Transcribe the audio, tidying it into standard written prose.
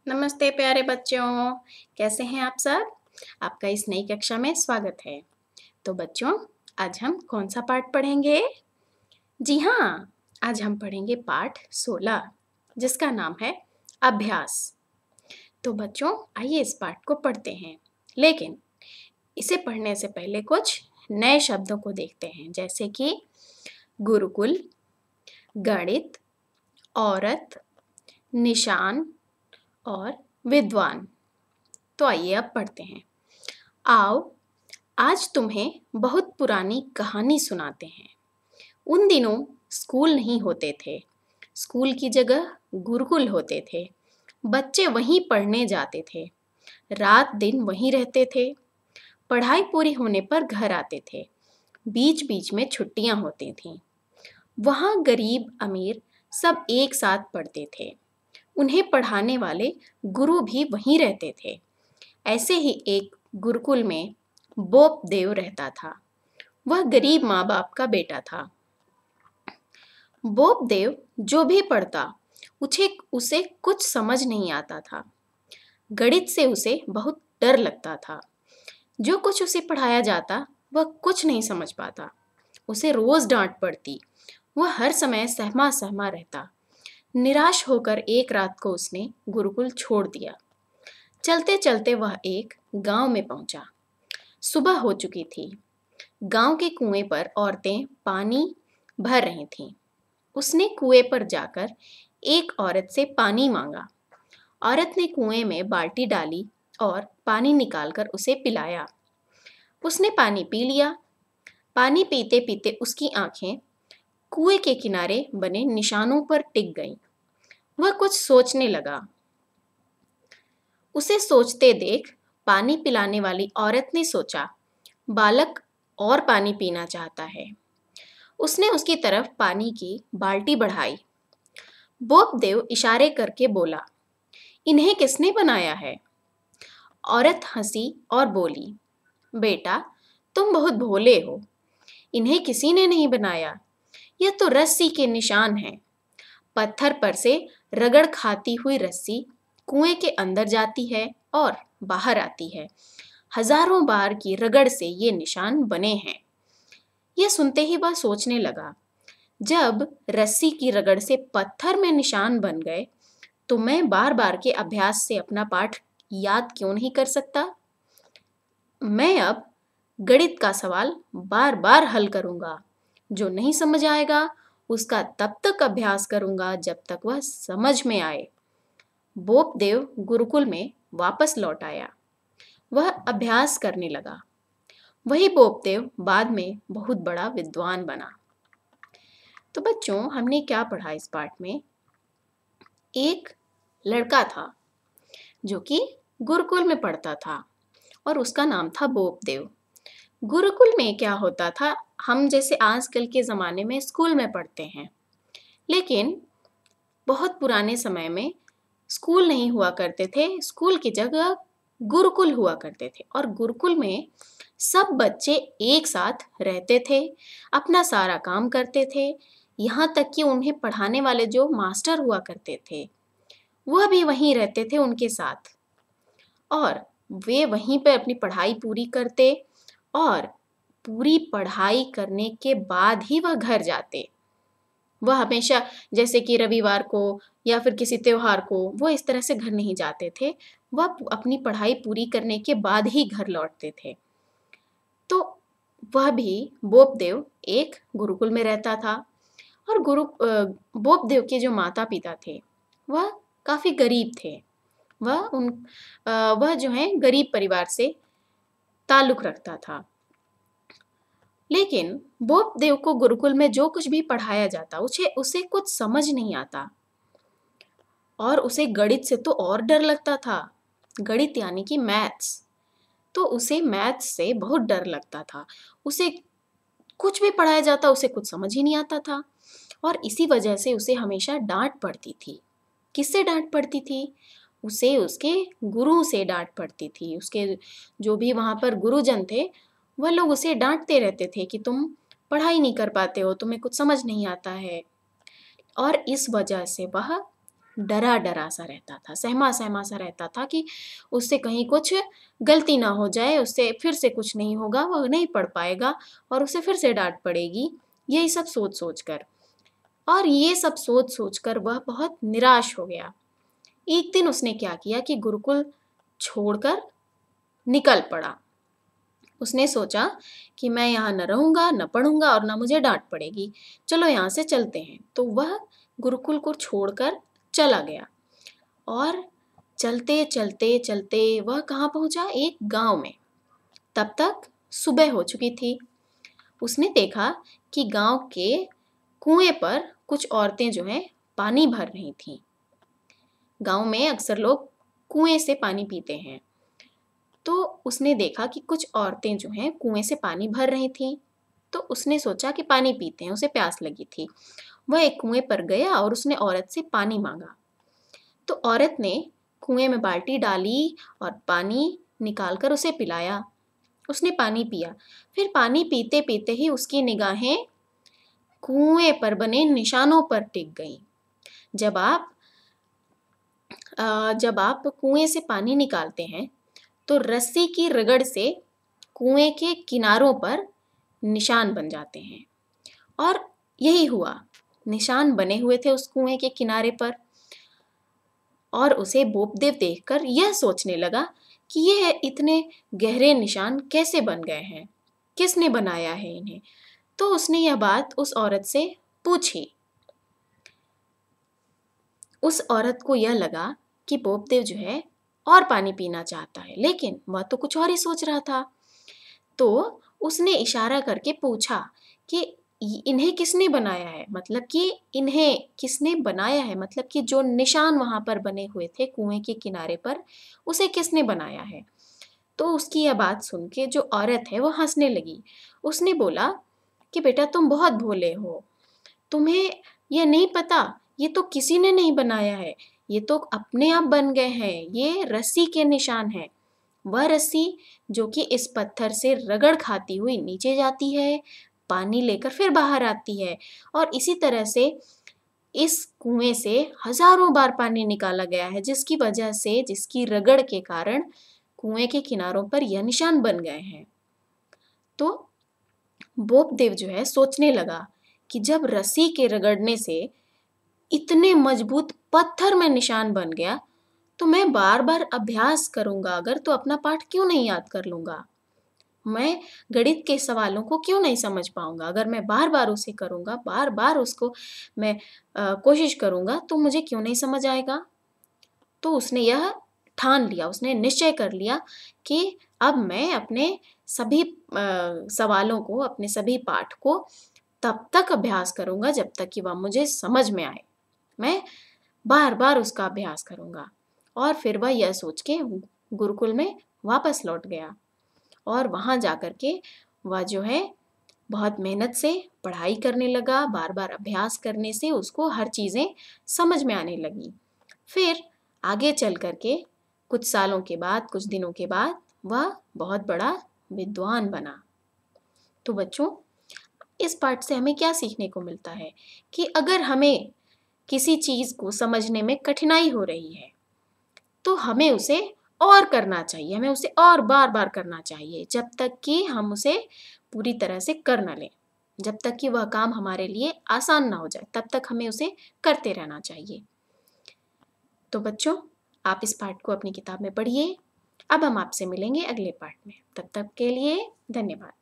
नमस्ते प्यारे बच्चों, कैसे हैं आप सब? आपका इस नई कक्षा में स्वागत है। तो बच्चों, आज हम कौन सा पाठ पढ़ेंगे? जी हाँ, आज हम पढ़ेंगे पाठ 16 जिसका नाम है अभ्यास। तो बच्चों, आइए इस पाठ को पढ़ते हैं। लेकिन इसे पढ़ने से पहले कुछ नए शब्दों को देखते हैं, जैसे कि गुरुकुल, गणित, औरत, निशान और विद्वान। तो आइए अब पढ़ते हैं। आओ, आज तुम्हें बहुत पुरानी कहानी सुनाते हैं। उन दिनों स्कूल नहीं होते थे। स्कूल की जगह गुरुकुल होते थे। बच्चे वहीं पढ़ने जाते थे। रात दिन वहीं रहते थे। पढ़ाई पूरी होने पर घर आते थे। बीच बीच में छुट्टियां होती थीं। वहाँ गरीब अमीर सब एक साथ पढ़ते थे। उन्हें पढ़ाने वाले गुरु भी वहीं रहते थे। ऐसे ही एक गुरुकुल में बोपदेव रहता था। वह गरीब माँ बाप का बेटा था। बोपदेव जो भी पढ़ता उसे कुछ समझ नहीं आता था। गणित से उसे बहुत डर लगता था। जो कुछ उसे पढ़ाया जाता वह कुछ नहीं समझ पाता। उसे रोज डांट पड़ती। वह हर समय सहमा सहमा रहता। निराश होकर एक रात को उसने गुरुकुल छोड़ दिया। चलते चलते वह एक गांव में पहुंचा। सुबह हो चुकी थी। गांव के कुएं पर औरतें पानी भर रही थीं। उसने कुएं पर जाकर एक औरत से पानी मांगा। औरत ने कुएं में बाल्टी डाली और पानी निकालकर उसे पिलाया। उसने पानी पी लिया। पानी पीते पीते उसकी आंखें कुएं के किनारे बने निशानों पर टिक गईं। वह कुछ सोचने लगा। उसे सोचते देख पानी पिलाने वाली औरत ने सोचा, बालक और पानी पीना चाहता है। उसने उसकी तरफ पानी की बाल्टी बढ़ाई। बोपदेव इशारे करके बोला, इन्हें किसने बनाया है? औरत हंसी और बोली, बेटा, तुम बहुत भोले हो। इन्हें किसी ने नहीं बनाया। यह तो रस्सी के निशान हैं। पत्थर पर से रगड़ खाती हुई रस्सी कुएं के अंदर जाती है और बाहर आती है। हजारों बार की रगड़ से ये निशान बने हैं। यह सुनते ही वह सोचने लगा, जब रस्सी की रगड़ से पत्थर में निशान बन गए, तो मैं बार बार के अभ्यास से अपना पाठ याद क्यों नहीं कर सकता? मैं अब गणित का सवाल बार बार हल करूंगा। जो नहीं समझ आएगा उसका तब तक अभ्यास करूंगा जब तक वह समझ में आए। बोपदेव गुरुकुल में वापस लौट आया। वह अभ्यास करने लगा। वही बोपदेव बाद में बहुत बड़ा विद्वान बना। तो बच्चों, हमने क्या पढ़ा इस पाठ में? एक लड़का था जो कि गुरुकुल में पढ़ता था और उसका नाम था बोपदेव। गुरुकुल में क्या होता था, हम जैसे आजकल के ज़माने में स्कूल में पढ़ते हैं, लेकिन बहुत पुराने समय में स्कूल नहीं हुआ करते थे। स्कूल की जगह गुरुकुल हुआ करते थे और गुरुकुल में सब बच्चे एक साथ रहते थे, अपना सारा काम करते थे। यहाँ तक कि उन्हें पढ़ाने वाले जो मास्टर हुआ करते थे वह भी वहीं रहते थे उनके साथ, और वे वहीं पर अपनी पढ़ाई पूरी करते और पूरी पढ़ाई करने के बाद ही वह घर जाते। वह हमेशा, जैसे कि रविवार को या फिर किसी त्योहार को, वो इस तरह से घर नहीं जाते थे। वह अपनी पढ़ाई पूरी करने के बाद ही घर लौटते थे। तो वह भी, बोपदेव, एक गुरुकुल में रहता था। और बोपदेव के जो माता पिता थे वह काफ़ी गरीब थे। वह जो है गरीब परिवार से ताल्लुक़ रखता था। लेकिन बोपदेव को गुरुकुल में जो कुछ भी पढ़ाया जाता उसे कुछ समझ नहीं आता, और उसे गणित से तो और डर लगता था। गणित यानी कि मैथ्स। तो उसे मैथ्स से बहुत डर लगता था। उसे कुछ भी पढ़ाया जाता उसे कुछ समझ ही नहीं आता था, और इसी वजह से उसे हमेशा डांट पड़ती थी। किससे डांट पड़ती थी? उसे उसके गुरु से डांट पड़ती थी। उसके जो भी वहाँ पर गुरुजन थे वह लोग उसे डांटते रहते थे कि तुम पढ़ाई नहीं कर पाते हो, तुम्हें कुछ समझ नहीं आता है। और इस वजह से वह डरा डरा सा रहता था, सहमा सहमा सा रहता था कि उससे कहीं कुछ गलती ना हो जाए, उससे फिर से कुछ नहीं होगा, वो नहीं पढ़ पाएगा और उसे फिर से डांट पड़ेगी, यही सब सोच सोच कर। और ये सब सोच सोच कर वह बहुत निराश हो गया। एक दिन उसने क्या किया कि गुरुकुल छोड़कर निकल पड़ा। उसने सोचा कि मैं यहाँ न रहूँगा, न पढ़ूँगा और न मुझे डाँट पड़ेगी। चलो यहाँ से चलते हैं। तो वह गुरुकुल को छोड़कर चला गया और चलते, चलते, चलते वह कहाँ पहुँचा? एक गाँव में। तब तक सुबह हो चुकी थी। उसने देखा कि गाँव के कुएँ पर कुछ औरतें जो हैं पानी भर रही थीं। गाँव में अक्सर लोग कुएँ से पानी पीते हैं। तो उसने देखा कि कुछ औरतें जो हैं कुएँ से पानी भर रही थीं। तो उसने सोचा कि पानी पीते हैं, उसे प्यास लगी थी। वह एक कुएँ पर गया और उसने औरत से पानी माँगा। तो औरत ने कुएँ में बाल्टी डाली और पानी निकाल कर उसे पिलाया। उसने पानी पिया। फिर पानी पीते-पीते ही उसकी निगाहें कुएँ पर बने निशानों पर टिक गईं। जब आप जब आप कुएँ से पानी निकालते हैं, तो रस्सी की रगड़ से कुएँ के किनारों पर निशान बन जाते हैं। और यही हुआ, निशान बने हुए थे उस कुएँ के किनारे पर। और उसे बोपदेव देखकर यह सोचने लगा कि यह इतने गहरे निशान कैसे बन गए हैं? किसने बनाया है इन्हें? तो उसने यह बात उस औरत से पूछी। उस औरत को यह लगा कि बोपदेव जो है और पानी पीना चाहता है, लेकिन वह तो कुछ और ही सोच रहा था। तो उसने इशारा करके पूछा कि इन्हें किसने बनाया है? मतलब कि इन्हें किसने बनाया है? मतलब कि जो निशान वहाँ पर बने हुए थे कुएँ के किनारे पर, उसे किसने बनाया है? तो उसकी यह बात सुन के जो औरत है वो हँसने लगी। उसने बोला कि बेटा तुम बहुत भोले हो। तुम्हें ये नहीं पता, ये तो किसी ने नहीं बनाया है, ये तो अपने आप बन गए हैं, ये रस्सी के निशान हैं। वह रस्सी जो कि इस पत्थर से रगड़ खाती हुई नीचे जाती है, पानी लेकर फिर बाहर आती है और इसी तरह से इस कुएँ से हज़ारों बार पानी निकाला गया है, जिसकी वजह से, जिसकी रगड़ के कारण कुएँ के किनारों पर यह निशान बन गए हैं। तो बोपदेव जो है सोचने लगा कि जब रस्सी के रगड़ने से इतने मजबूत पत्थर में निशान बन गया, तो मैं बार-बार अभ्यास करूँगा अगर तो अपना पाठ क्यों नहीं याद कर लूँगा? मैं गणित के सवालों को क्यों नहीं समझ पाऊँगा? अगर मैं बार-बार उसे करूँगा, बार-बार उसको मैं कोशिश करूँगा, तो मुझे क्यों नहीं समझ आएगा? तो उसने यह ठान लिया, उसने निश्चय कर लिया कि अब मैं अपने सभी सवालों को, अपने सभी पाठ को तब तक अभ्यास करूँगा जब तक कि वह मुझे समझ में आए। मैं बार-बार उसका अभ्यास करूँगा। और फिर वह यह सोच के गुरुकुल में वापस लौट गया और वहाँ जाकर के वह जो है बहुत मेहनत से पढ़ाई करने लगा, बार-बार अभ्यास करने से उसको हर चीज़ें समझ में आने लगी। फिर आगे चल कर के कुछ सालों के बाद, कुछ दिनों के बाद वह बहुत बड़ा विद्वान बना। तो बच्चों, इस पाठ से हमें क्या सीखने को मिलता है कि अगर हमें किसी चीज़ को समझने में कठिनाई हो रही है, तो हमें उसे और करना चाहिए, हमें उसे और बार-बार करना चाहिए, जब तक कि हम उसे पूरी तरह से कर ना लें। जब तक कि वह काम हमारे लिए आसान ना हो जाए, तब तक हमें उसे करते रहना चाहिए। तो बच्चों, आप इस पाठ को अपनी किताब में पढ़िए। अब हम आपसे मिलेंगे अगले पाठ में। तब तक के लिए धन्यवाद।